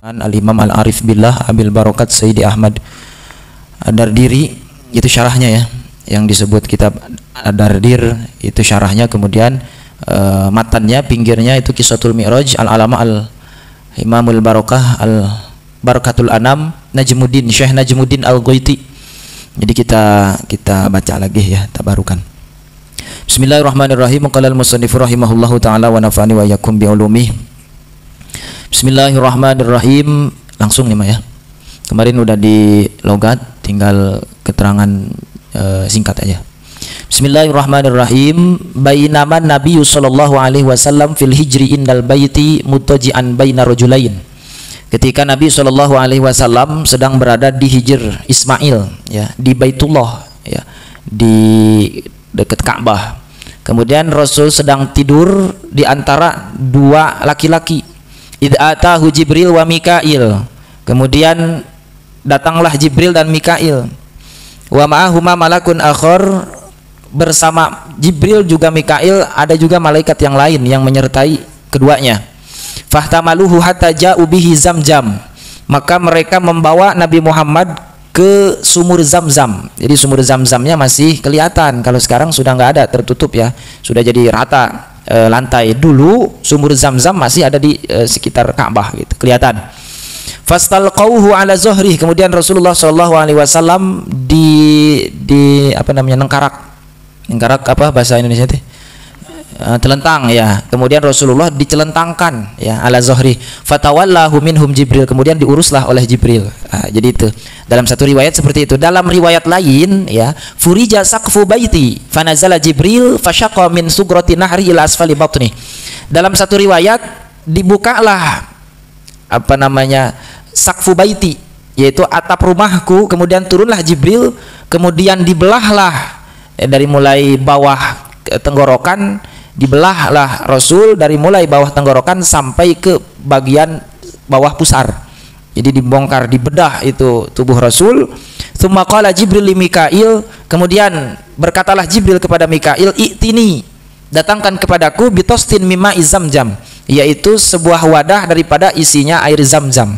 Al-Imam Al-Arif Billah Abil Barokat Sayyidi Ahmad Ad-Dardiri, itu syarahnya ya, yang disebut kitab Ad-Dardir itu syarahnya. Kemudian matannya, pinggirnya itu Qissatul Mi'raj Al-Alama Al-Imamul Barokah Al-Barakatul Anam Najmuddin, Syekh Najmuddin Al-Ghaiti. Jadi kita baca lagi ya, tabarukan. Bismillahirrahmanirrahim. Qala al-musannifu rahimahullahu taala wa nafa'ani wa iyyakum bi ulumih. Bismillahirrahmanirrahim. Langsung nih ya. Kemarin udah di logat, tinggal keterangan singkat aja. Bismillahirrahmanirrahim. Bainama Nabi sallallahu alaihi wasallam fil hijri indal baiti mutaji'an baina rajulain. Ketika Nabi sallallahu alaihi wasallam sedang berada di Hijr Ismail ya, di Baitullah ya, di dekat Ka'bah. Kemudian Rasul sedang tidur di antara dua laki-laki. Idh atahu Jibril wa Mikail. Kemudian datanglah Jibril dan Mikail. Wa ma'ahuma malakun akhar, bersama Jibril juga Mikail ada juga malaikat yang lain yang menyertai keduanya. Fahtamaluhu hatta ja'u bihi Zamzam. Maka mereka membawa Nabi Muhammad ke sumur Zamzam. Jadi sumur Zamzamnya masih kelihatan. Kalau sekarang sudah nggak ada, tertutup ya, sudah jadi rata lantai. Dulu sumur Zamzam masih ada di sekitar Ka'bah gitu, kelihatan. Fastalqauhu ala zuhri. Kemudian Rasulullah sallallahu alaihi wasallam di apa namanya, nengkarak apa bahasa Indonesia itu? Telentang ya. Kemudian Rasulullah dicelentangkan ya ala zuhri. Fatawallahu minhum Jibril. Kemudian diuruslah oleh Jibril. Jadi itu dalam satu riwayat seperti itu. Dalam riwayat lain ya, furija saqfu baiti fanazala Jibril fasyaqa min sugrati nahri ila asfali batni. Dalam satu riwayat dibukalah apa namanya, saqfu baiti, yaitu atap rumahku, kemudian turunlah Jibril, kemudian dibelahlah dari mulai bawah tenggorokan, dibelahlah Rasul dari mulai bawah tenggorokan sampai ke bagian bawah pusar. Jadi dibongkar, dibedah itu tubuh Rasul. Tsumma qala Jibril li Mikail. Kemudian berkatalah Jibril kepada Mikail, "I'tini, datangkan kepadaku bitostin mimma Zamzam," yaitu sebuah wadah daripada isinya air Zamzam.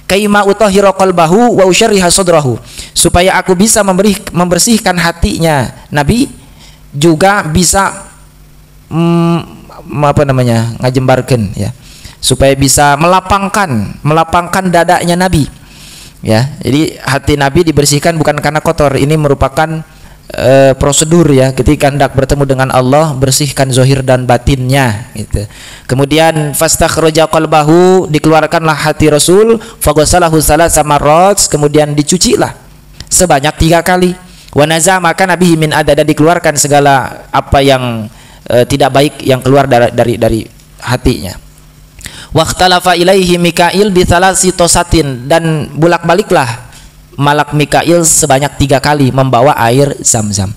Kaima utahhira qalbahu wa usyarriha sadrahu, supaya aku bisa membersihkan hatinya Nabi, juga bisa apa namanya, ngajembarkan ya, supaya bisa melapangkan dadanya Nabi ya. Jadi hati Nabi dibersihkan bukan karena kotor. Ini merupakan prosedur ya, ketika hendak bertemu dengan Allah, bersihkan zahir dan batinnya gitu. Kemudian fastakhraja qalbahu, dikeluarkanlah hati Rasul, faghasalahu salasa marrat, kemudian dicucilah sebanyak 3 kali. Wa naza, maka Nabi min adada, dikeluarkan segala apa yang tidak baik yang keluar dari hatinya. Waqtalafa ilaihi Mikail bi thalasi tosatin, dan bolak-baliklah malak Mikail sebanyak 3 kali membawa air Zamzam.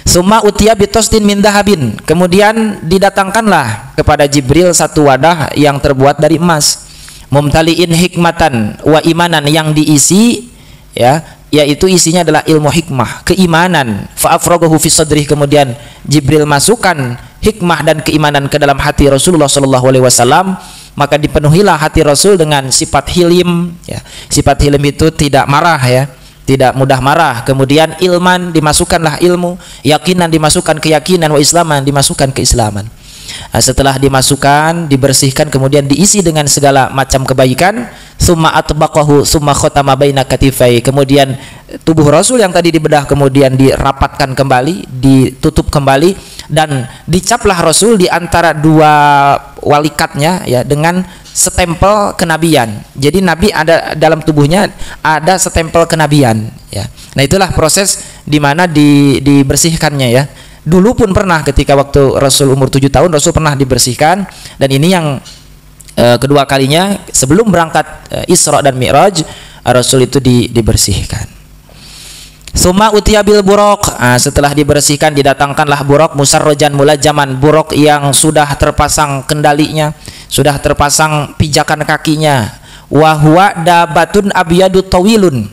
Summa utiya bitostin min dahabin, kemudian didatangkanlah kepada Jibril satu wadah yang terbuat dari emas, mumtaliin hikmatan wa imanan, yang diisi ya, yaitu isinya adalah ilmu hikmah, keimanan. Fa'afragahu fi sadrih, kemudian Jibril masukkan hikmah dan keimanan ke dalam hati Rasulullah sallallahu alaihi wasallam, maka dipenuhilah hati Rasul dengan sifat hilim ya. Sifat hilim itu tidak marah ya, tidak mudah marah. Kemudian ilman, dimasukkanlah ilmu, yakinan dimasukkan keyakinan, wa islaman, dimasukkan keislaman. Setelah dimasukkan, dibersihkan, kemudian diisi dengan segala macam kebaikan. Summa atbaqahu summa khatama baina katifai, kemudian tubuh Rasul yang tadi dibedah kemudian dirapatkan kembali, ditutup kembali, dan dicaplah Rasul di antara dua walikatnya ya dengan setempel kenabian. Jadi Nabi ada dalam tubuhnya, ada setempel kenabian ya. Nah, itulah proses di mana dibersihkannya ya. Dulu pun pernah, ketika waktu Rasul umur 7 tahun Rasul pernah dibersihkan, dan ini yang kedua kalinya sebelum berangkat Isra dan Mi'raj, Rasul itu dibersihkan. Summa utiya bil buraq, setelah dibersihkan didatangkanlah buraq musarrajan mulajaman, buraq yang sudah terpasang kendalinya, sudah terpasang pijakan kakinya. Wa huwa dabatun abyadut tawilun,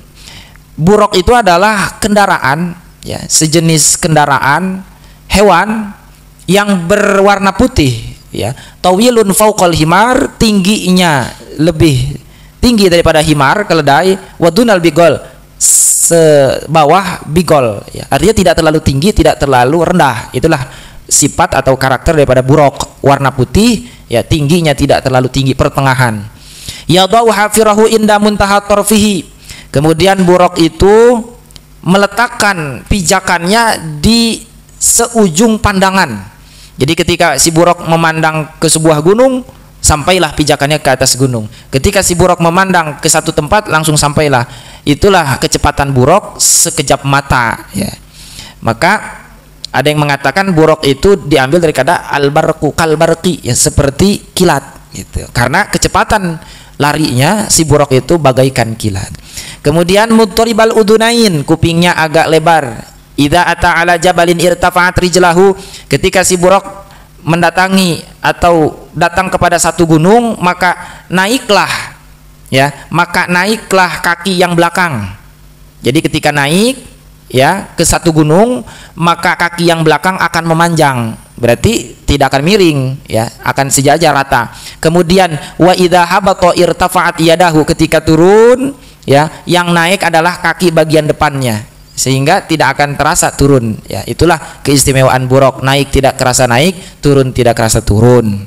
buraq itu adalah kendaraan ya, sejenis kendaraan hewan yang berwarna putih, ya. Tawilun fauqal himar, tingginya lebih tinggi daripada himar, keledai. Wadunal bigol, sebawah bigol, ya. Artinya tidak terlalu tinggi, tidak terlalu rendah. Itulah sifat atau karakter daripada buraq, warna putih, ya, tingginya tidak terlalu tinggi, pertengahan. Yadau hafirahu inda muntaha tarfihi, kemudian buraq itu meletakkan pijakannya di seujung pandangan. Jadi ketika si buraq memandang ke sebuah gunung, sampailah pijakannya ke atas gunung. Ketika si buraq memandang ke satu tempat, langsung sampailah. Itulah kecepatan buraq sekejap mata, ya. Maka ada yang mengatakan buraq itu diambil dari kata al-barqu kal-barqi, ya, seperti kilat, gitu. Karena kecepatan larinya si buraq itu bagaikan kilat. Kemudian muttaribal udunain, kupingnya agak lebar. Idza ata ala jabalin irtafa'at rijlahu, ketika si buraq mendatangi atau datang kepada satu gunung, maka naiklah, ya, maka naiklah kaki yang belakang. Jadi ketika naik, ya, ke satu gunung, maka kaki yang belakang akan memanjang, berarti tidak akan miring, ya, akan sejajar rata. Kemudian wa idza habata irtafa'at yadahu, ketika turun, ya, yang naik adalah kaki bagian depannya, sehingga tidak akan terasa turun, ya. Itulah keistimewaan buraq, naik tidak kerasa naik, turun tidak kerasa turun.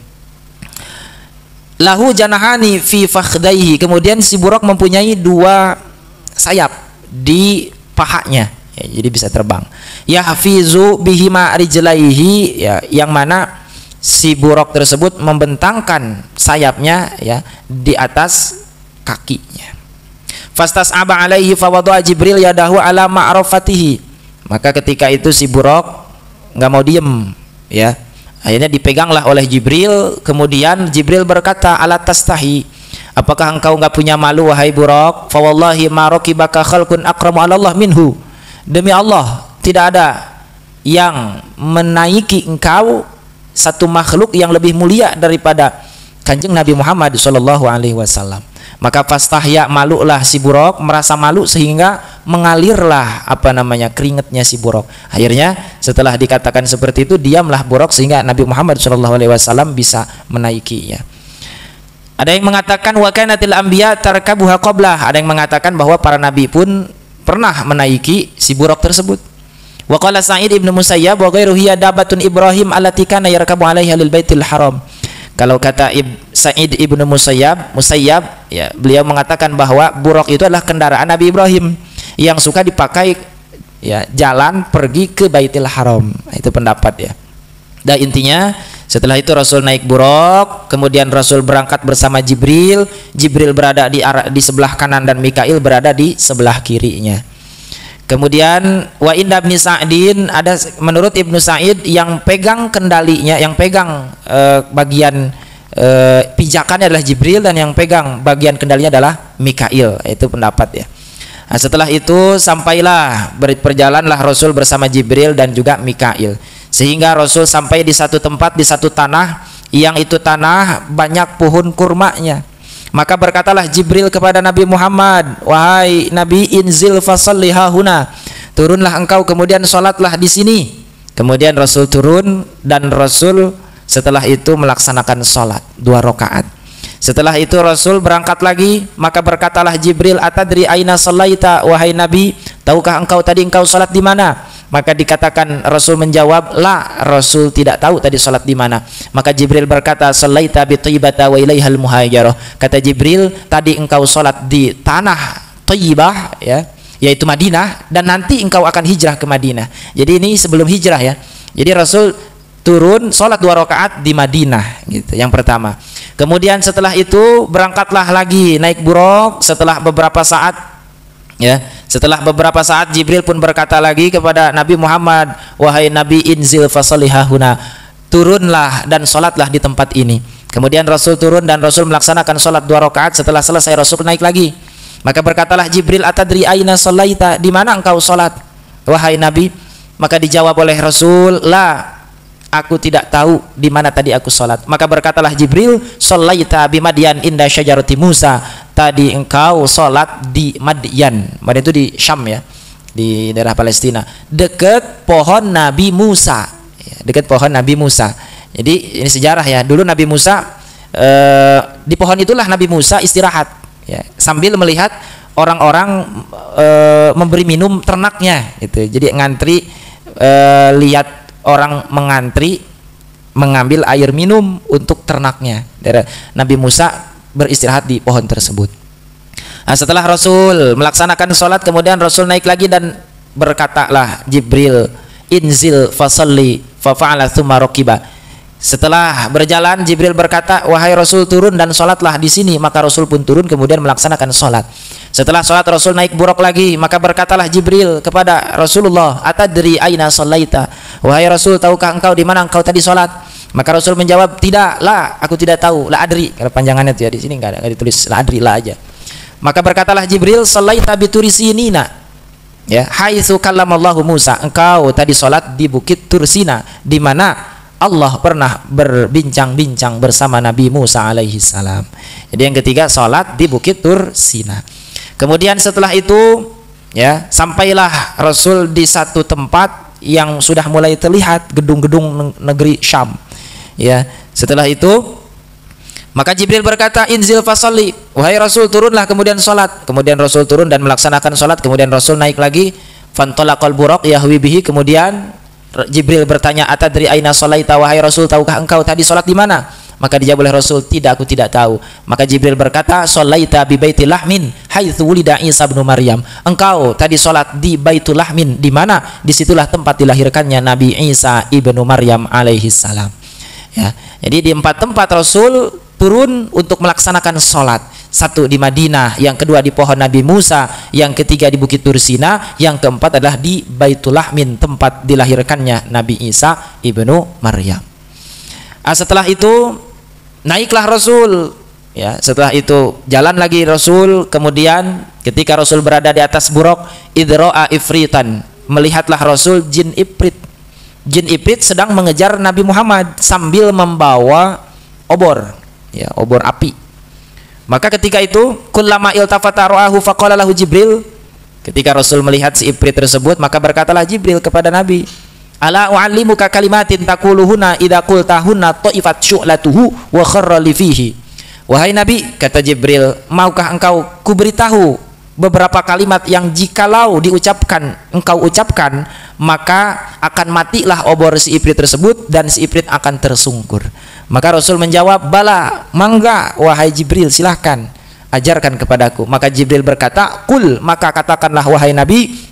Lahu janahani fi fakhdaihi, kemudian si buraq mempunyai dua sayap di pahanya, ya, jadi bisa terbang. Yahfizu bihima rijlaihi, ya, yang mana si buraq tersebut membentangkan sayapnya, ya, di atas kakinya. Fastas'aba alaihi fawadha'a Jibril yadahu ala ma'rafatihi, maka ketika itu si buraq nggak mau diem, ya, akhirnya dipeganglah oleh Jibril. Kemudian Jibril berkata, ala tastahi, apakah engkau nggak punya malu wahai buraq? Fa wallahi ma raqibaka khalqun akramu 'ala Allah minhu, demi Allah tidak ada yang menaiki engkau satu makhluk yang lebih mulia daripada Kanjeng Nabi Muhammad sallallahu alaihi wasallam. Maka fastahya, malulah si buraq, merasa malu sehingga mengalirlah keringatnya si buraq. Akhirnya setelah dikatakan seperti itu, diamlah buraq sehingga Nabi Muhammad SAW bisa menaikinya. Ada yang mengatakan wa kanatil anbiya tarkabuha qablah, ada yang mengatakan bahwa para nabi pun pernah menaiki si buraq tersebut. Wa qala Sa'id ibnu Musayyab wa ghairuhu hiya dabatun Ibrahim allati kana yarkabu 'alaiha lil baitil haram. Kalau kata Sa'id ibnu Musayyab, ya, beliau mengatakan bahwa buraq itu adalah kendaraan Nabi Ibrahim yang suka dipakai, ya, jalan pergi ke Baitul Haram. Itu pendapat, ya. Dan intinya setelah itu Rasul naik buraq, kemudian Rasul berangkat bersama Jibril. Jibril berada di sebelah kanan dan Mikail berada di sebelah kirinya. Kemudian wa inda Ibnu Sa'din, ada menurut Ibnu Sa'id yang pegang kendalinya, yang pegang bagian pijakannya adalah Jibril, dan yang pegang bagian kendalinya adalah Mikail. Itu pendapat, ya. Nah, setelah itu sampailah, berjalanlah Rasul bersama Jibril dan juga Mikail, sehingga Rasul sampai di satu tempat, di satu tanah, yang itu tanah banyak pohon kurmanya. Maka berkatalah Jibril kepada Nabi Muhammad, wahai Nabi, inzil fasalli hahuna, turunlah engkau kemudian sholatlah di sini. Kemudian Rasul turun dan Rasul setelah itu melaksanakan sholat 2 rakaat. Setelah itu Rasul berangkat lagi, maka berkatalah Jibril, atadri aina shallaita, wahai Nabi, tahukah engkau tadi engkau sholat di mana? Maka dikatakan, Rasul menjawab, la, Rasul tidak tahu tadi sholat di mana. Maka Jibril berkata, shallaita bi Thayyibah wa ilaihal muhajarah. Kata Jibril, tadi engkau sholat di tanah Thayyibah, ya, yaitu Madinah, dan nanti engkau akan hijrah ke Madinah. Jadi ini sebelum hijrah, ya. Jadi Rasul turun sholat 2 rakaat di Madinah, gitu, yang pertama. Kemudian setelah itu berangkatlah lagi naik buraq. Setelah beberapa saat, ya, setelah beberapa saat Jibril pun berkata lagi kepada Nabi Muhammad, wahai Nabi, inzil fasalihahuna, turunlah dan sholatlah di tempat ini. Kemudian Rasul turun dan Rasul melaksanakan sholat 2 rakaat. Setelah selesai Rasul naik lagi. Maka berkatalah Jibril, atadri aina shallaita, di mana engkau sholat wahai Nabi? Maka dijawab oleh Rasul, la, aku tidak tahu di mana tadi aku sholat. Maka berkatalah Jibril, shallaita bi Madyan inda syajarati Musa, tadi engkau sholat di Madyan. Madyan itu di Syam, ya, di daerah Palestina, dekat pohon Nabi Musa, ya, dekat pohon Nabi Musa. Jadi ini sejarah ya, dulu Nabi Musa di pohon itulah Nabi Musa istirahat ya, sambil melihat orang-orang memberi minum ternaknya gitu. Jadi ngantri, lihat orang mengantri mengambil air minum untuk ternaknya. Nabi Musa beristirahat di pohon tersebut. Nah, setelah Rasul melaksanakan sholat, kemudian Rasul naik lagi dan berkatalah Jibril, inzil fasalli fafa'ala thumma raqiba. Setelah berjalan, Jibril berkata, wahai Rasul, turun dan sholatlah di sini. Maka Rasul pun turun kemudian melaksanakan sholat. Setelah sholat, Rasul naik buruk lagi. Maka berkatalah Jibril kepada Rasulullah, atadri aina sholaita, wahai Rasul, tahukah engkau di mana engkau tadi sholat? Maka Rasul menjawab, tidak, la, aku tidak tahu, la adri. Kalau panjangannya itu ya, di sini nggak ditulis la adri, la aja. Maka berkatalah Jibril, sholaita bituri sinina, ya, haitsu kallamallahu Musa, engkau tadi sholat di bukit Tursina, di mana Allah pernah berbincang-bincang bersama Nabi Musa alaihi salam. Jadi yang ketiga, sholat di bukit Tursina. Kemudian setelah itu ya, sampailah Rasul di satu tempat yang sudah mulai terlihat gedung-gedung negeri Syam. Ya, setelah itu maka Jibril berkata, inzil fasalli, wahai Rasul, turunlah kemudian sholat. Kemudian Rasul turun dan melaksanakan sholat. Kemudian Rasul naik lagi, fantolaqal buraq yahwi bihi. Kemudian Jibril bertanya, atadri aina sholaita, wahai Rasul, tahukah engkau tadi sholat di mana? Maka dijawab oleh Rasul, tidak, aku tidak tahu. Maka Jibril berkata, sholaita bi baitil lahmin haitsu wulida Isa bin Maryam, engkau tadi sholat di Baitul Lahmin, di mana disitulah tempat dilahirkannya Nabi Isa ibnu Maryam alaihi salam. Ya, jadi di 4 tempat Rasul turun untuk melaksanakan sholat. Satu di Madinah, yang kedua di pohon Nabi Musa, yang ketiga di Bukit Tursina, yang keempat adalah di Baitul Lahmin, tempat dilahirkannya Nabi Isa ibnu Maryam. Setelah itu naiklah Rasul, ya, setelah itu jalan lagi Rasul. Kemudian ketika Rasul berada di atas buruk, idro'a ifritan, melihatlah Rasul jin ifrit. Jin ifrit sedang mengejar Nabi Muhammad sambil membawa obor, ya, obor api. Maka ketika itu, kullama iltafata ra'ahu faqala lahu Jibril, ketika Rasul melihat si ifrit tersebut, maka berkatalah Jibril kepada Nabi, ala u'allimuka kalimatin taquluhuna idza qultahunna ta'ifat syu'latuhu wa kharra li fihi. Wahai Nabi, kata Jibril, maukah engkau kuberitahu beberapa kalimat yang jikalau engkau ucapkan, maka akan matilah obor si ifrit tersebut dan si ifrit akan tersungkur. Maka Rasul menjawab, bala, mangga wahai Jibril, silahkan ajarkan kepadaku. Maka Jibril berkata, kul, maka katakanlah wahai Nabi,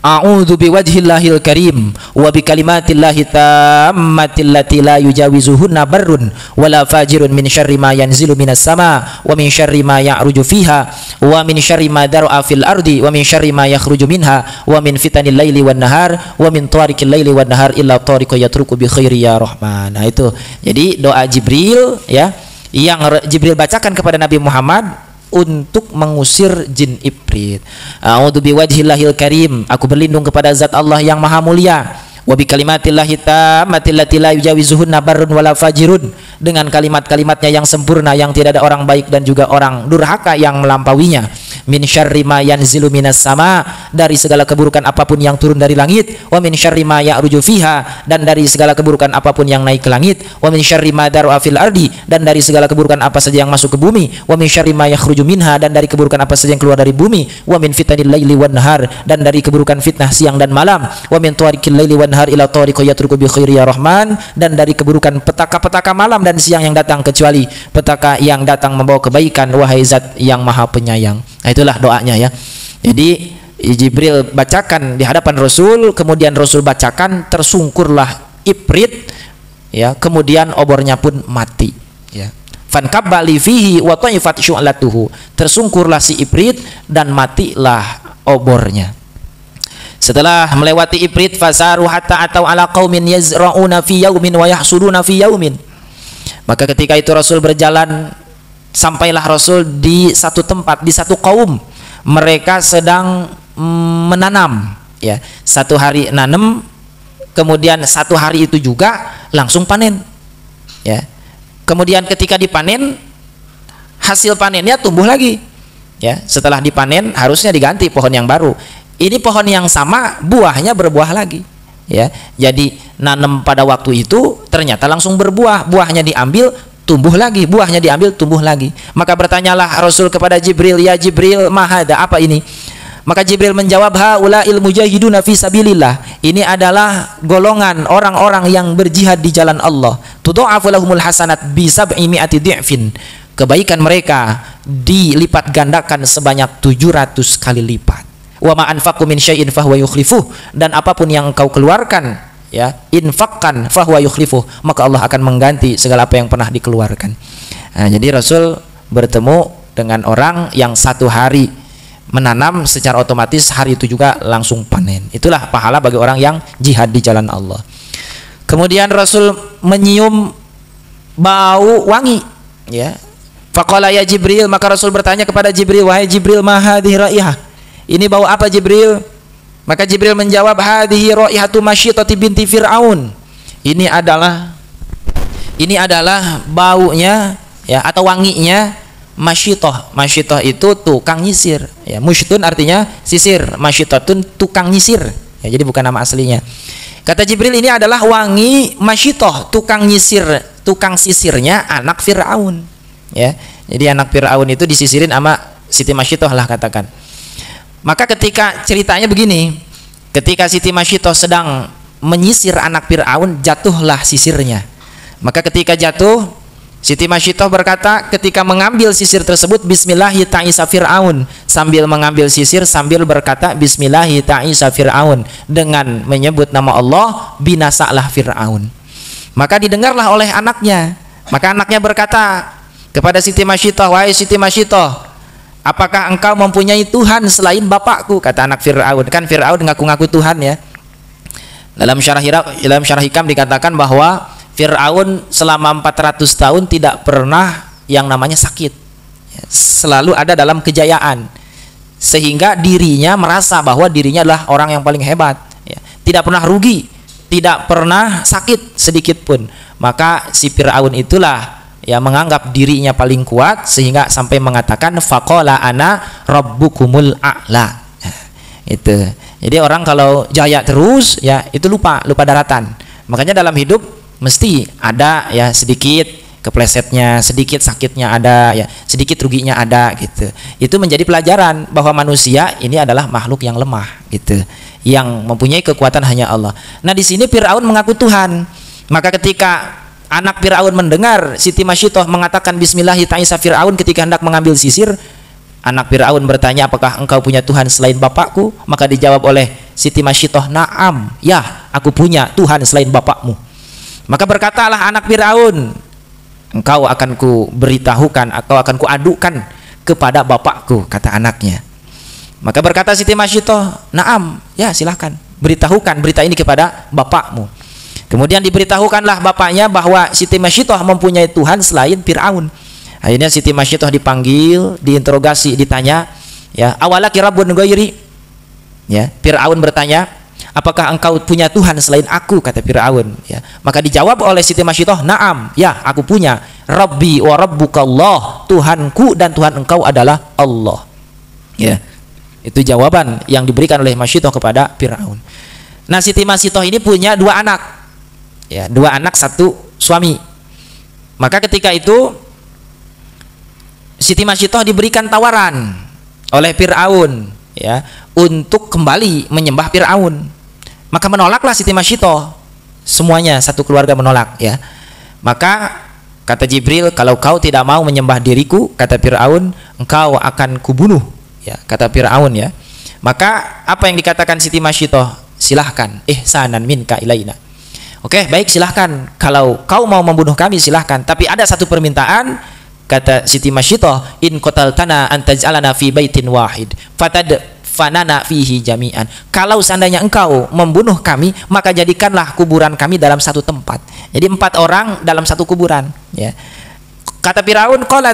a'udzu biwajhillahil karim wa bikalimatillahi tammatil lati la yujawizuhunna barrun wala fajirun min syarri ma yanzilu minas sama wa min syarri ma ya'ruju fiha wa min syarri ma dar'a fil ardi wa min syarri ma yakhruju minha wa min fitanil laili wan nahar wa min tariqil laili wan nahar illa tariqa yatruku bi khairi ya rahman. Nah itu jadi doa Jibril ya, yang Jibril bacakan kepada Nabi Muhammad untuk mengusir jin ifrit. A'udzu biwajhillahil karim, aku berlindung kepada zat Allah yang maha mulia, wa bi kalimatillahi tammatil lati la yujawizuhunna barrun wala fajirun, dengan kalimat-kalimatnya yang sempurna yang tidak ada orang baik dan juga orang durhaka yang melampauinya. Min syarri ma yanzilu minas sama, dari segala keburukan apapun yang turun dari langit. Wa min syarri ma ya'ruju fiha, dan dari segala keburukan apapun yang naik ke langit. Wa min syarri ma dar'a fil ardi, dan dari segala keburukan apa saja yang masuk ke bumi. Wa min syarri ma yakhruju minha, dan dari keburukan apa saja yang keluar dari bumi. Wa min fitanil laili wan nahar, dan dari keburukan fitnah siang dan malam. Wa min tariqil laili wan nahar ila tariqa yatruku bi khairi ya rahman, dan dari keburukan petaka-petaka malam dan siang yang datang kecuali petaka yang datang membawa kebaikan, wahai zat yang maha penyayang. Nah, itulah doanya ya. Jadi Jibril bacakan di hadapan Rasul, kemudian Rasul bacakan, tersungkurlah ifrit ya, kemudian obornya pun mati ya. Fankabba li fihi wa ta'ifat syu'latuhu, tersungkurlah si ifrit dan matilah obornya. Setelah melewati ifrit, fasaru hatta atau ala qaumin yazra'una fi yaumin wa yahsuduna fi yaumin. Maka ketika itu Rasul berjalan, sampailah Rasul di satu tempat, di satu kaum, mereka sedang menanam ya. Satu hari nanam, kemudian satu hari itu juga langsung panen ya. Kemudian ketika dipanen, hasil panennya tumbuh lagi ya. Setelah dipanen harusnya diganti pohon yang baru. Ini pohon yang sama, buahnya berbuah lagi ya. Jadi nanam pada waktu itu ternyata langsung berbuah, buahnya diambil, tumbuh lagi, buahnya diambil, tumbuh lagi. Maka bertanyalah Rasul kepada Jibril, ya Jibril, mahada, apa ini? Maka Jibril menjawab, haulail mujahiduna fi sabilillah. Ini adalah golongan orang-orang yang berjihad di jalan Allah. Tudha'afu lahumul hasanat bi sab'i mi'ati dhi'fin. Kebaikan mereka dilipat gandakan sebanyak 700 kali lipat. Wa ma anfaqu min syai'in fahuwa yukhlifuh. Dan apapun yang engkau keluarkan, ya, infakkan fahuwa yukhlifuh, maka Allah akan mengganti segala apa yang pernah dikeluarkan. Nah, jadi Rasul bertemu dengan orang yang satu hari menanam, secara otomatis hari itu juga langsung panen. Itulah pahala bagi orang yang jihad di jalan Allah. Kemudian Rasul menyium bau wangi, ya. Faqala ya Jibril, maka Rasul bertanya kepada Jibril, wahai Jibril, ma hadhihi raihah? Ini bau apa Jibril? Maka Jibril menjawab, hadhihi raihatu Masyitah binti Fir'aun. Ini adalah baunya, ya, atau wanginya Masyitah. Masyitah itu tukang nyisir, ya. Mushtun artinya sisir, Masyitatun tukang nyisir, ya, jadi bukan nama aslinya. Kata Jibril, ini adalah wangi Masyitah, tukang nyisir, tukang sisirnya anak Fir'aun, ya. Jadi anak Fir'aun itu disisirin sama Siti Masyitah lah, katakan. Maka ketika ceritanya begini, ketika Siti Masyitah sedang menyisir anak Fir'aun, jatuhlah sisirnya. Maka ketika jatuh, Siti Masyitah berkata ketika mengambil sisir tersebut, Bismillahi ta'isa Fir'aun, sambil mengambil sisir sambil berkata Bismillahi ta'isa Fir'aun, dengan menyebut nama Allah, binasalah Fir'aun. Maka didengarlah oleh anaknya. Maka anaknya berkata kepada Siti Masyitah, wahai Siti Masyitah, apakah engkau mempunyai Tuhan selain bapakku? Kata anak Fir'aun. Kan Fir'aun ngaku-ngaku Tuhan, ya. Dalam syarah hikam dikatakan bahwa Fir'aun selama 400 tahun tidak pernah yang namanya sakit, ya, selalu ada dalam kejayaan, sehingga dirinya merasa bahwa dirinya adalah orang yang paling hebat, ya. Tidak pernah rugi, tidak pernah sakit sedikit pun. Maka si Fir'aun itulah yang menganggap dirinya paling kuat, sehingga sampai mengatakan faqala ana rabbukumul a'la. Nah, itu. Jadi orang kalau jaya terus, ya, itu lupa daratan. Makanya dalam hidup mesti ada, ya, sedikit keplesetnya, sedikit sakitnya ada, ya, sedikit ruginya ada, gitu. Itu menjadi pelajaran bahwa manusia ini adalah makhluk yang lemah, gitu, yang mempunyai kekuatan hanya Allah. Nah, di sini Fir'aun mengaku Tuhan. Maka ketika anak Fir'aun mendengar Siti Masyitah mengatakan Bismillahi ta'isa Fir'aun ketika hendak mengambil sisir, anak Fir'aun bertanya, apakah engkau punya Tuhan selain bapakku? Maka dijawab oleh Siti Masyitah, na'am, ya, aku punya Tuhan selain bapakmu. Maka berkatalah anak Fir'aun, engkau akan ku beritahukan atau akan ku adukan kepada bapakku, kata anaknya. Maka berkata Siti Masyitah, na'am, ya, silahkan, beritahukan berita ini kepada bapakmu. Kemudian diberitahukanlah bapaknya bahwa Siti Masyitah mempunyai Tuhan selain Fir'aun. Akhirnya Siti Masyitah dipanggil, diinterogasi, ditanya, ya, awalaki rabbun ghairi? Ya, Fir'aun bertanya, apakah engkau punya Tuhan selain aku? Kata Fir'aun, ya. Maka dijawab oleh Siti Masyitah, na'am, ya, aku punya. Rabbi wa rabbukallah, Tuhanku dan Tuhan engkau adalah Allah. Ya, itu jawaban yang diberikan oleh Masyitah kepada Fir'aun. Nah, Siti Masyitah ini punya 2 anak, ya, 2 anak 1 suami. Maka ketika itu Siti Masyitah diberikan tawaran oleh Fir'aun, ya, untuk kembali menyembah Fir'aun. Maka menolaklah Siti Masyitah, semuanya satu keluarga menolak, ya. Maka kata Jibril, kalau kau tidak mau menyembah diriku, kata Fir'aun, engkau akan kubunuh, ya, kata Fir'aun, ya. Maka apa yang dikatakan Siti Masyitah? Silahkan, ihsanan minka ilaina. Oke, baik, silahkan, kalau kau mau membunuh kami silahkan, tapi ada satu permintaan, kata Siti Masyitah, in qataltana antaj'alana fi baitin wahid fanana fihi jami'an. Kalau seandainya engkau membunuh kami, maka jadikanlah kuburan kami dalam satu tempat. Jadi 4 orang dalam satu kuburan, ya. Kata Firaun, qala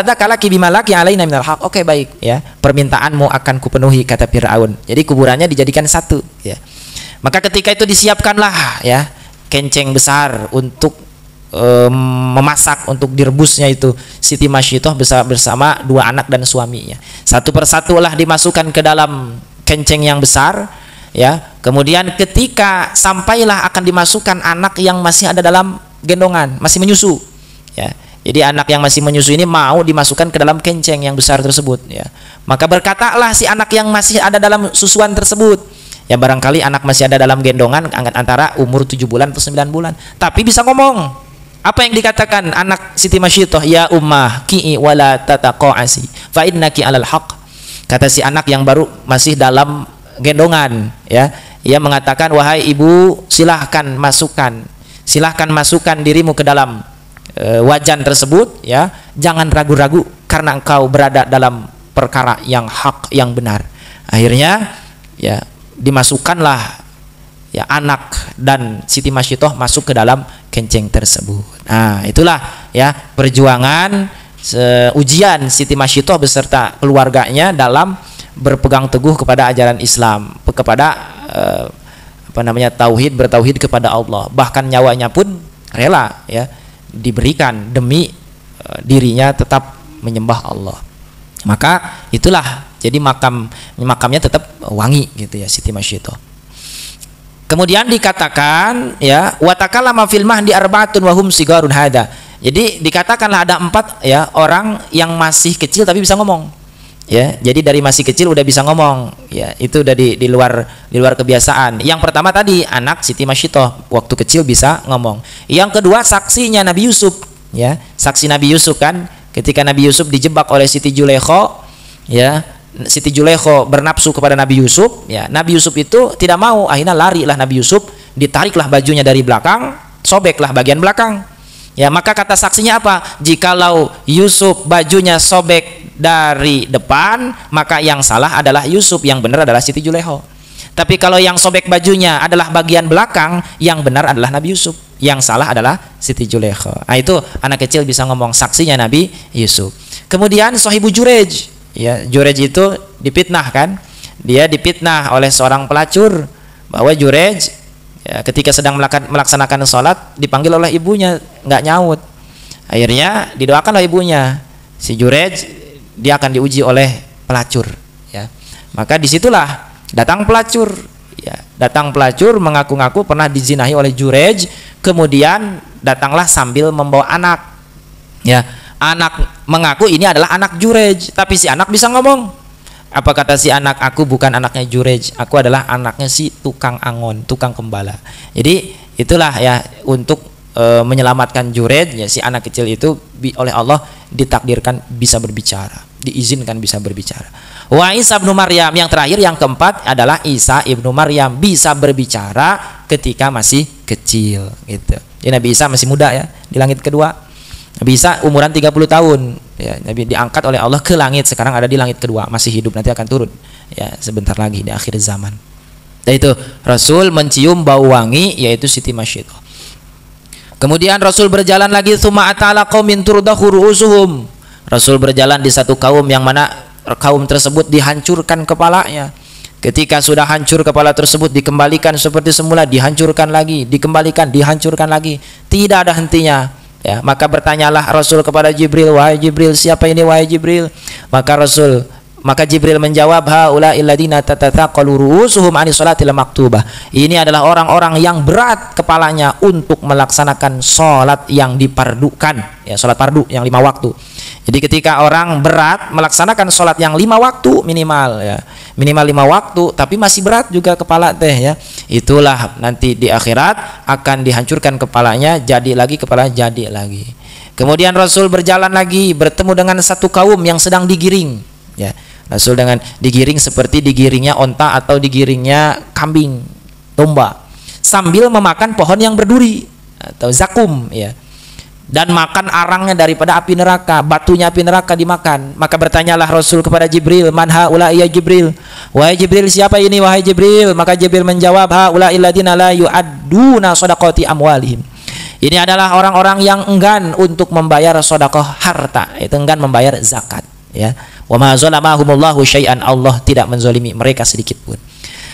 dzakalaki bimalaki alaina minal haq. Oke, baik, ya, permintaanmu akan kupenuhi, kata Firaun. Jadi kuburannya dijadikan satu, ya. Maka ketika itu disiapkanlah, ya, kenceng besar untuk memasak, untuk direbusnya itu Siti Masyitah bersama 2 anak dan suaminya. Satu persatu lah dimasukkan ke dalam kenceng yang besar, ya. Kemudian ketika sampailah akan dimasukkan anak yang masih ada dalam gendongan, masih menyusu, ya. Jadi anak yang masih menyusu ini mau dimasukkan ke dalam kenceng yang besar tersebut, ya. Maka berkatalah si anak yang masih ada dalam susuan tersebut, ya, barangkali anak masih ada dalam gendongan antara umur 7 bulan atau 9 bulan, tapi bisa ngomong. Apa yang dikatakan anak Siti Masyidah? Ya ummah ki'i wala tataqa'asi fa innaki 'alal haqq. Kata si anak yang baru masih dalam gendongan, ya, ia mengatakan, wahai ibu, silahkan masukkan dirimu ke dalam wajan tersebut, ya, jangan ragu-ragu karena engkau berada dalam perkara yang hak, yang benar. Akhirnya, ya, dimasukkanlah, ya, anak dan Siti Masyidah masuk ke dalam kencing tersebut. Nah, itulah, ya, perjuangan ujian Siti Masyidah beserta keluarganya dalam berpegang teguh kepada ajaran Islam, kepada tauhid, bertauhid kepada Allah. Bahkan nyawanya pun rela, ya, diberikan demi dirinya tetap menyembah Allah. Maka itulah jadi makamnya tetap wangi gitu, ya, Siti Masyidah. Kemudian dikatakan, ya, wa takallama fil mahdi arba'atun wa hum sigarun hada. Jadi dikatakanlah ada 4, ya, orang yang masih kecil tapi bisa ngomong, ya. Jadi dari masih kecil udah bisa ngomong, ya, itu udah di luar kebiasaan. Yang pertama tadi anak Siti Masyidah waktu kecil bisa ngomong. Yang kedua saksinya Nabi Yusuf, ya, saksi Nabi Yusuf kan ketika Nabi Yusuf dijebak oleh Siti Zulaikha, ya, Siti Zulaikha bernafsu kepada Nabi Yusuf, ya, Nabi Yusuf itu tidak mau, akhirnya larilah Nabi Yusuf, ditariklah bajunya dari belakang, sobeklah bagian belakang, ya. Maka kata saksinya apa? Jikalau Yusuf bajunya sobek dari depan, maka yang salah adalah Yusuf, yang benar adalah Siti Zulaikha. Tapi kalau yang sobek bajunya adalah bagian belakang, yang benar adalah Nabi Yusuf, yang salah adalah Siti Zulaikha. Nah, itu anak kecil bisa ngomong, saksinya Nabi Yusuf. Kemudian Sahibu Jurej, ya, Jurej itu dipitnah kan, dia dipitnah oleh seorang pelacur bahwa Jurej, ya, ketika sedang melaksanakan sholat dipanggil oleh ibunya, nggak nyaut. Akhirnya didoakanlah ibunya, si Jurej dia akan diuji oleh pelacur, ya. Maka disitulah datang pelacur, ya, datang pelacur mengaku-ngaku pernah dizinahi oleh Jurej, kemudian datanglah sambil membawa anak, ya. Anak mengaku ini adalah anak Jurej, tapi si anak bisa ngomong. Apa kata si anak? Aku bukan anaknya Jurej, aku adalah anaknya si tukang angon, tukang gembala. Jadi itulah, ya, untuk menyelamatkan Jurej, ya, si anak kecil itu oleh Allah ditakdirkan bisa berbicara, diizinkan bisa berbicara. Wa Isa ibnu Maryam, yang terakhir, yang keempat adalah Isa ibnu Maryam, bisa berbicara ketika masih kecil, gitu. Jadi Nabi Isa masih muda, ya, di langit kedua. Nabi Isa umuran 30 tahun, ya, Nabi diangkat oleh Allah ke langit, sekarang ada di langit kedua, masih hidup, nanti akan turun, ya, sebentar lagi di akhir zaman. Dan itu Rasul mencium bau wangi, yaitu Siti Masyidah. Kemudian Rasul berjalan lagi, tsumma atala qaumin turdahu ru'usuhum. Rasul berjalan di satu kaum yang mana kaum tersebut dihancurkan kepalanya. Ketika sudah hancur kepala tersebut, dikembalikan seperti semula, dihancurkan lagi, dikembalikan, dihancurkan lagi, tidak ada hentinya, ya. Maka bertanyalah Rasul kepada Jibril, wahai Jibril, siapa ini wahai Jibril? Maka Jibril menjawab, haula'il ladzina tatathaqalu ru'usuhum 'anis sholatil maktubah. Ini adalah orang-orang yang berat kepalanya untuk melaksanakan sholat yang dipardukan, ya, sholat fardu yang 5 waktu. Jadi ketika orang berat melaksanakan sholat yang 5 waktu minimal, ya, minimal 5 waktu, tapi masih berat juga kepala teh, ya, itulah nanti di akhirat akan dihancurkan kepalanya, jadi lagi kepalanya, jadi lagi. Kemudian Rasul berjalan lagi, bertemu dengan satu kaum yang sedang digiring, ya. Rasul dengan digiring seperti digiringnya onta atau digiringnya kambing, domba, sambil memakan pohon yang berduri atau zakum, ya, dan makan arangnya daripada api neraka, batunya api neraka dimakan. Maka bertanyalah Rasul kepada Jibril, man haula ya Jibril, wahai Jibril, siapa ini wahai Jibril? Maka Jibril menjawab, haula illadzina la yu'adduna shadaqati amwalihim. Ini adalah orang-orang yang enggan untuk membayar sedekah harta, itu enggan membayar zakat, ya. Wa ma zalamahumullahu syai'an, Allah tidak menzalimi mereka sedikit pun.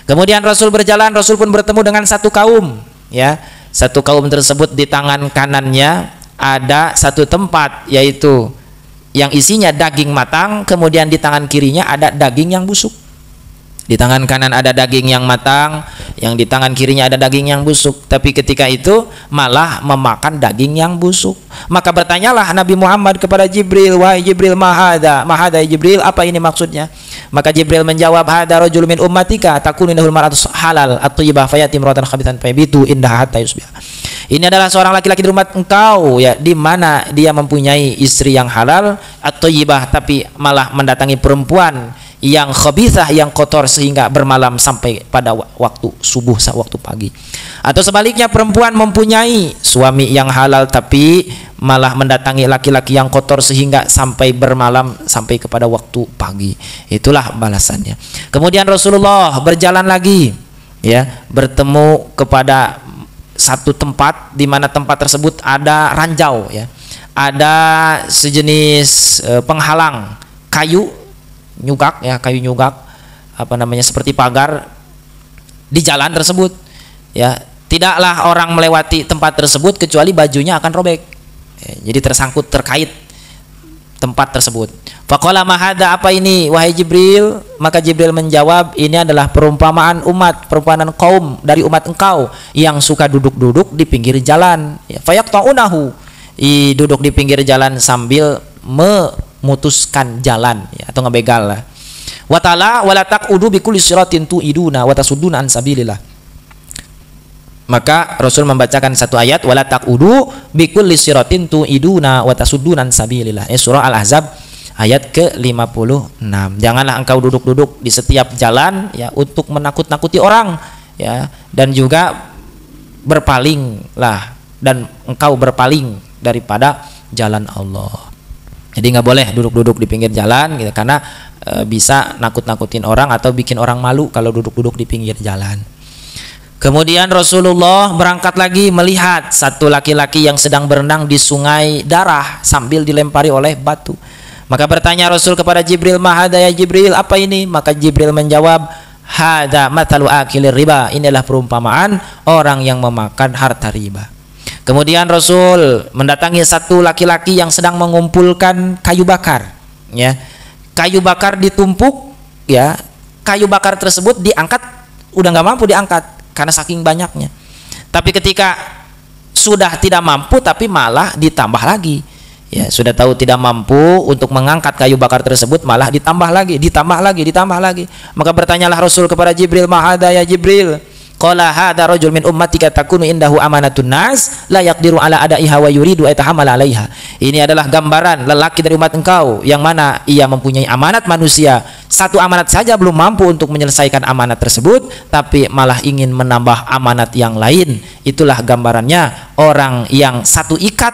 Kemudian Rasul berjalan, Rasul pun bertemu dengan satu kaum, ya. Satu kaum tersebut di tangan kanannya ada satu tempat, yaitu yang isinya daging matang, kemudian di tangan kirinya ada daging yang busuk. Di tangan kanan ada daging yang matang, yang di tangan kirinya ada daging yang busuk. Tapi ketika itu malah memakan daging yang busuk. Maka bertanyalah Nabi Muhammad kepada Jibril, wahai Jibril, mahada Jibril, apa ini maksudnya? Maka Jibril menjawab, hada rajul min ummatika takunu indahul mar'atu halal at-thayyibah fayati imra'atan khabithan fayabitu indaha hatta yusbih. Ini adalah seorang laki-laki di umat engkau, ya, di mana dia mempunyai istri yang halal at-thayyibah, tapi malah mendatangi perempuan yang khabithah, yang kotor, sehingga bermalam sampai pada waktu subuh, waktu pagi. Atau sebaliknya, perempuan mempunyai suami yang halal tapi malah mendatangi laki-laki yang kotor sehingga sampai bermalam sampai kepada waktu pagi. Itulah balasannya. Kemudian Rasulullah berjalan lagi, ya, bertemu kepada satu tempat di mana tempat tersebut ada ranjau, ya. Ada sejenis penghalang kayu nyugak, ya, kayu nyugak, apa namanya, seperti pagar di jalan tersebut, ya. Tidaklah orang melewati tempat tersebut kecuali bajunya akan robek, ya, jadi tersangkut, terkait tempat tersebut. Faqala mahada, apa ini wahai Jibril? Maka Jibril menjawab, ini adalah perumpamaan perumpamaan kaum dari umat engkau yang suka duduk-duduk di pinggir jalan, ya. Fayaqta'unahu, duduk di pinggir jalan sambil memutuskan jalan, ya, atau ngebegal lah. Wa ta'ala wala taqudu bi kulli siratin tu'iduna wa tasudduna an sabilillah. Maka Rasul membacakan satu ayat, wala taqudu bi kulli siratin tu'iduna wa tasudduna an sabilillah. Surah Al-Ahzab ayat ke-56. Janganlah engkau duduk-duduk di setiap jalan, ya, untuk menakut-nakuti orang, ya, dan juga berpalinglah, dan engkau berpaling daripada jalan Allah. Jadi nggak boleh duduk-duduk di pinggir jalan, gitu, karena bisa nakut-nakutin orang atau bikin orang malu kalau duduk-duduk di pinggir jalan. Kemudian Rasulullah berangkat lagi melihat satu laki-laki yang sedang berenang di sungai darah sambil dilempari oleh batu. Maka bertanya Rasul kepada Jibril, mahada ya Jibril, apa ini? Maka Jibril menjawab, hada matalu akilir riba, inilah perumpamaan orang yang memakan harta riba. Kemudian Rasul mendatangi satu laki-laki yang sedang mengumpulkan kayu bakar, ya. Kayu bakar ditumpuk, ya. Kayu bakar tersebut diangkat, udah nggak mampu diangkat karena saking banyaknya. Tapi ketika sudah tidak mampu, tapi malah ditambah lagi, ya. Sudah tahu tidak mampu untuk mengangkat kayu bakar tersebut, malah ditambah lagi. Maka bertanyalah Rasul kepada Jibril, mahada ya Jibril? Qala hadza rajul min ummatika takunu indahu amanatun nas la yaqdiru ala adaiha wa yuridu aytahamal 'alaiha. Ini adalah gambaran lelaki dari umat engkau yang mana ia mempunyai amanat manusia. Satu amanat saja belum mampu untuk menyelesaikan amanat tersebut, tapi malah ingin menambah amanat yang lain. Itulah gambarannya orang yang satu ikat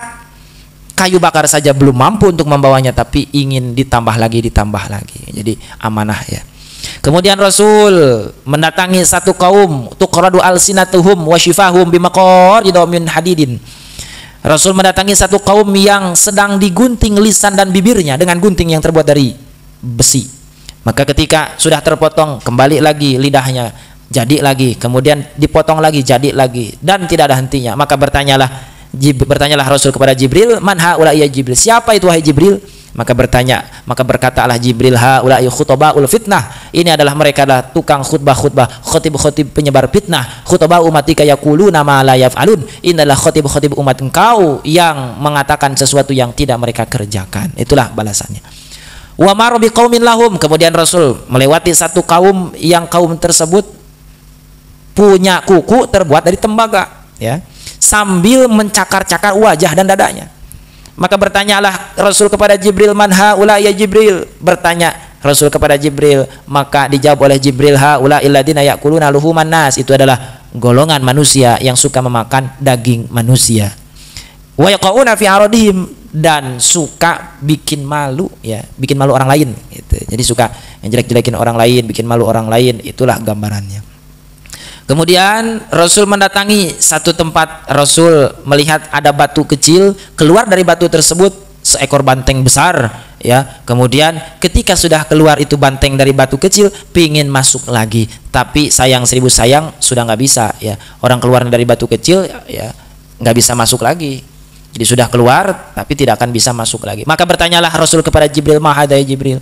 kayu bakar saja belum mampu untuk membawanya, tapi ingin ditambah lagi. Jadi amanah, ya. Kemudian Rasul mendatangi satu kaum, tuqradu alsinatuhum wa shifahum bimaqarid min hadidin. Rasul mendatangi satu kaum yang sedang digunting lisan dan bibirnya dengan gunting yang terbuat dari besi. Maka ketika sudah terpotong, kembali lagi lidahnya, jadi lagi, kemudian dipotong lagi, jadi lagi, dan tidak ada hentinya. Maka bertanyalah Rasul kepada Jibril, man haula ya Jibril, siapa itu wahai Jibril? Maka berkatalah Jibril, haula'i khutbaul fitnah, ini adalah mereka adalah tukang khutbah, khatib penyebar fitnah, khutbah umatika yaquluna ma la yaf'alun, inilah khatib umat engkau yang mengatakan sesuatu yang tidak mereka kerjakan. Itulah balasannya. Wa mar biqaumin lahum, kemudian Rasul melewati satu kaum yang kaum tersebut punya kuku terbuat dari tembaga, ya, sambil mencakar-cakar wajah dan dadanya. Maka bertanyalah Rasul kepada Jibril, man haula ya Jibril? Bertanya Rasul kepada Jibril, maka dijawab oleh Jibril, haula illadina yaquluna luhuman nas, itu adalah golongan manusia yang suka memakan daging manusia. Wa yaqauna fi aradihim, dan suka bikin malu, ya, bikin malu orang lain, gitu. Jadi suka jelek-jelekin orang lain, bikin malu orang lain, itulah gambarannya. Kemudian Rasul mendatangi satu tempat, Rasul melihat ada batu kecil, keluar dari batu tersebut seekor banteng besar, ya. Kemudian ketika sudah keluar itu banteng dari batu kecil, pingin masuk lagi, tapi sayang seribu sayang sudah nggak bisa, ya. Orang keluar dari batu kecil, ya, nggak bisa masuk lagi. Jadi sudah keluar tapi tidak akan bisa masuk lagi. Maka bertanyalah Rasul kepada Jibril, mahada ya Jibril?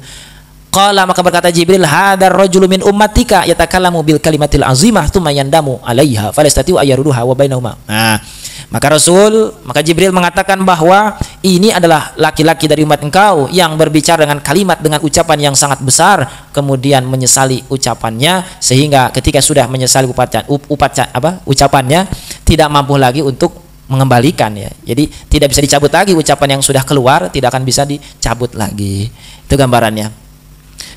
Qala, maka berkata Jibril, hadzal rajulu min ummatika yatakallamu bil kalimatil azimah tsumma yandamu 'alaiha falastati'u ayyaruduha wa bainahuma. Nah, maka Jibril mengatakan bahwa ini adalah laki-laki dari umat engkau yang berbicara dengan kalimat, dengan ucapan yang sangat besar, kemudian menyesali ucapannya, sehingga ketika sudah menyesali ucapannya tidak mampu lagi untuk mengembalikan, ya. Jadi tidak bisa dicabut lagi, ucapan yang sudah keluar tidak akan bisa dicabut lagi. Itu gambarannya.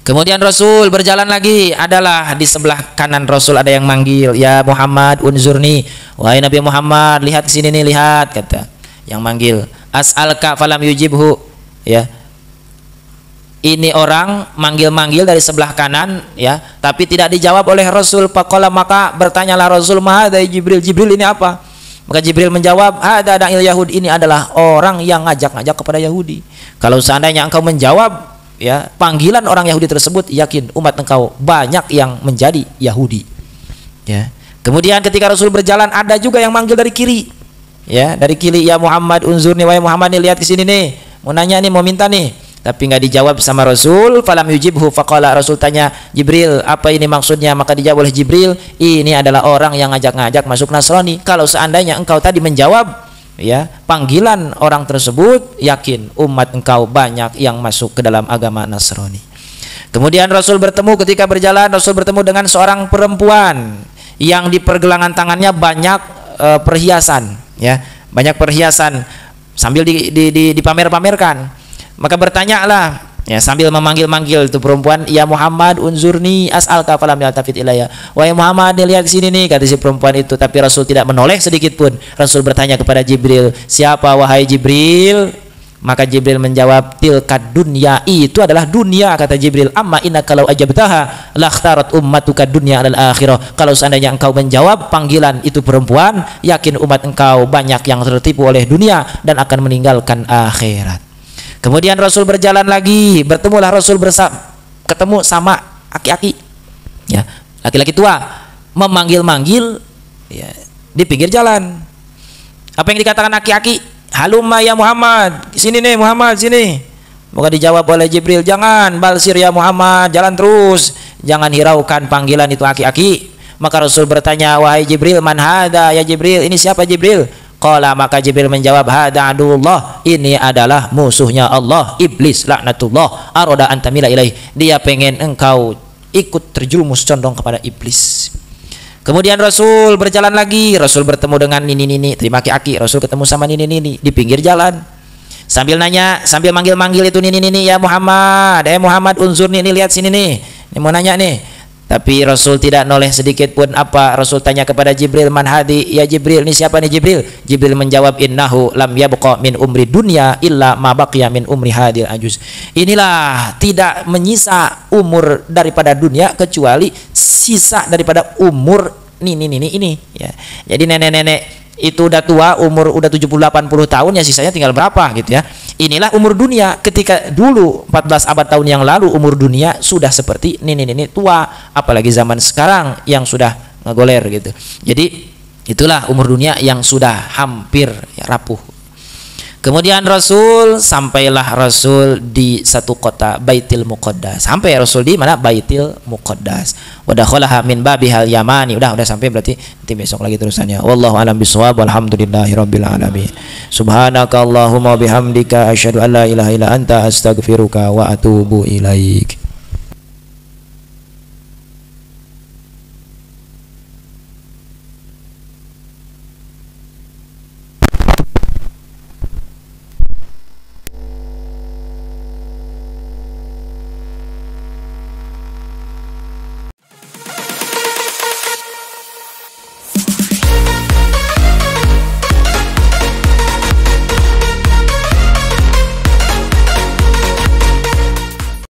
Kemudian Rasul berjalan lagi, adalah di sebelah kanan Rasul ada yang manggil, ya Muhammad unzurni, wahai Nabi Muhammad, lihat ke sini nih, lihat, kata yang manggil. As'alka falam yujibhu, ya. Ini orang manggil-manggil dari sebelah kanan, ya, tapi tidak dijawab oleh Rasul. Faqala, maka bertanyalah Rasul, mahadai Jibril, Jibril ini apa? Maka Jibril menjawab, ada da'il Yahudi, ini adalah orang yang ngajak-ngajak kepada Yahudi. Kalau seandainya engkau menjawab, ya, panggilan orang Yahudi tersebut, yakin umat engkau banyak yang menjadi Yahudi, ya. Kemudian ketika Rasul berjalan, ada juga yang manggil dari kiri, ya, dari kiri, ya Muhammad unzurni, wahai Muhammad nih, lihat ke sini nih, mau nanya nih, mau minta nih. Tapi nggak dijawab sama Rasul. Falam yujibhu, faqala, Rasul tanya Jibril, apa ini maksudnya? Maka dijawab oleh Jibril, ini adalah orang yang ngajak-ngajak masuk Nasrani. Kalau seandainya engkau tadi menjawab, ya, panggilan orang tersebut, yakin umat engkau banyak yang masuk ke dalam agama Nasrani. Kemudian Rasul bertemu, ketika berjalan Rasul bertemu dengan seorang perempuan yang di pergelangan tangannya banyak perhiasan, ya, banyak perhiasan sambil dipamer-pamerkan. Maka bertanyalah, ya, sambil memanggil-manggil itu perempuan, ya Muhammad unzurni as'alka falam yaltafit ilayya, wahai Muhammad lihat sini nih, kata si perempuan itu. Tapi Rasul tidak menoleh sedikit pun. Rasul bertanya kepada Jibril, siapa wahai Jibril? Maka Jibril menjawab, tilkad dunya, itu adalah dunia, kata Jibril. Amma inna kalau ajabtaha lakhtarat ummatuka dunya alal akhirah. Kalau seandainya engkau menjawab panggilan itu perempuan, yakin umat engkau banyak yang tertipu oleh dunia dan akan meninggalkan akhirat. Kemudian Rasul berjalan lagi, bertemulah Rasul ketemu sama aki-aki, ya, laki-laki tua, memanggil-manggil, ya, di pinggir jalan. Apa yang dikatakan aki-aki? Halumma ya Muhammad, sini nih Muhammad, sini. Maka dijawab oleh Jibril, jangan, balsir ya Muhammad, jalan terus, jangan hiraukan panggilan itu aki-aki. Maka Rasul bertanya, wahai Jibril, man hada ya Jibril, ini siapa Jibril? Qala, maka Jibril menjawab, hada aduullah, ini adalah musuhnya Allah, iblis laknatullah, aroda antamila ilaih, dia pengen engkau ikut terjerumus condong kepada iblis. Kemudian Rasul berjalan lagi, Rasul bertemu dengan nini-nini, terima aki-aki. Rasul ketemu sama nini-nini di pinggir jalan, sambil nanya, sambil manggil-manggil itu nini-nini, ya Muhammad, Muhammad unzurni, ini lihat sini nih, ini mau nanya nih. Tapi Rasul tidak noleh sedikit pun. Apa? Rasul tanya kepada Jibril, man hadi ya Jibril, ini siapa nih Jibril? Jibril menjawab, innahu lam yabqa min umri dunya illa ma baqiya min umri hadil ajuz. Inilah tidak menyisa umur daripada dunia kecuali sisa daripada umur nini-nini ini, ya. Jadi nenek-nenek itu udah tua, umur udah 70-80 tahun, ya sisanya tinggal berapa gitu, ya. Inilah umur dunia. Ketika dulu 14 abad tahun yang lalu umur dunia sudah seperti nini-nini tua, apalagi zaman sekarang yang sudah ngegoler gitu. Jadi itulah umur dunia yang sudah hampir, ya, rapuh. Kemudian sampailah Rasul di satu kota, Baitil Muqaddas. Sampai Rasul di mana? Baitil Muqaddas. Wa dakhalaha min babihal yamani. Udah sampai, berarti nanti besok lagi terusannya. Wallahu a'lam bishawab. Walhamdulillahirabbil alamin. Subhanakallahumma bihamdika asyhadu an la ilaha illa anta astaghfiruka wa atubu ilaik.